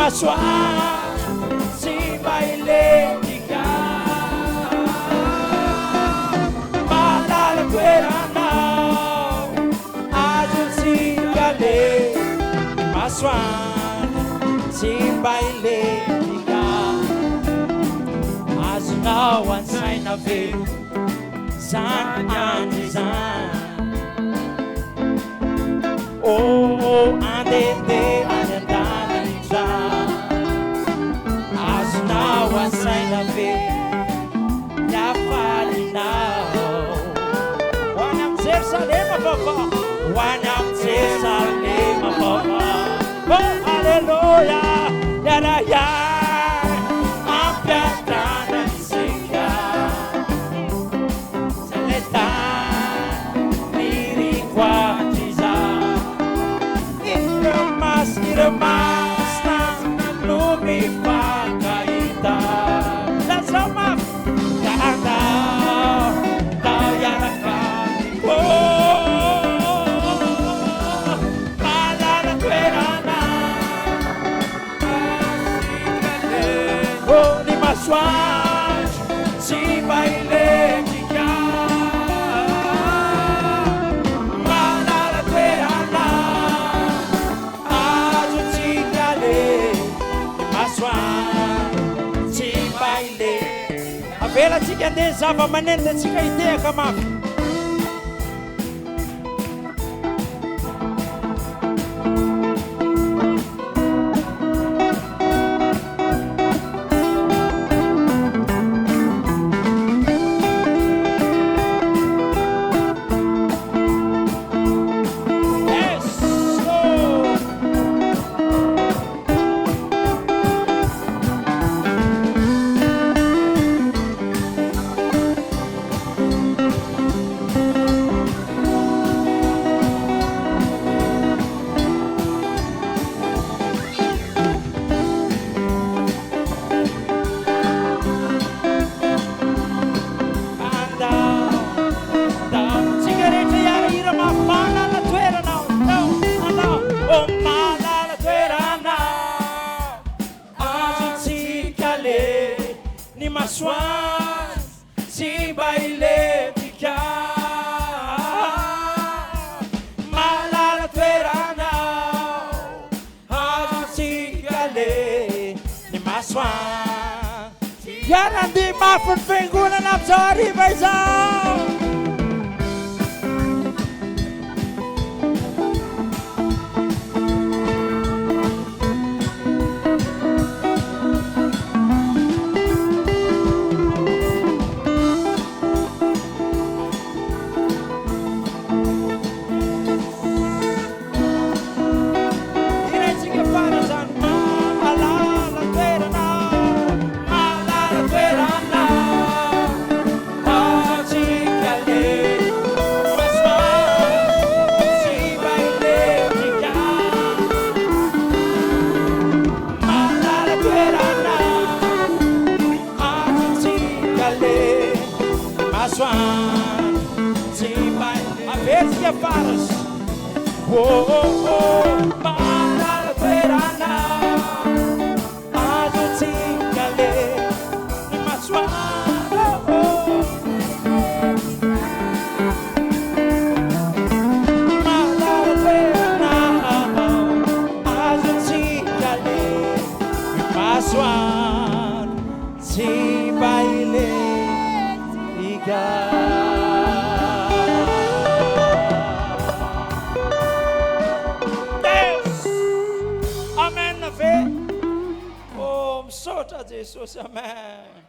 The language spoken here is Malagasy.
masoandro tsy mba ilentika, mahalala toeranao azotsika le masoandro tsy mba ilentika, azonao antsaina ve zany andro zany. Oh, andehandeha any an-danitra, azonao ansaina ve niafalinao ho any amin'ny Jerusalema vaovao, ho any amin'ny Jerusalema vaovao. Oh, halleluja, iarahary ampiadanantsika zay le tany riquadri zany. Irmasna no mifakahita, lazao mafy tao iaraka-my. Mahalala toerana ny masoandro tsy mba ilentika, mahalala toerana azotsika le masoandro tsy mba ilentika. Avelatsika andeha zava-maneno dia tsika hitehaka mafy. Masoandro tsy mba ilentika, mahalala toeranao azotsika le ny masoandro. Iarandi mafy ny fiangonana amin'izao hariva izao. Faras, oh, oh, oh, mahalala toerana azotsika le ny masoandro, mahalala toerana azotsika le ny masoandro tsy mba ilentika. Misaotra Jesosy, amen.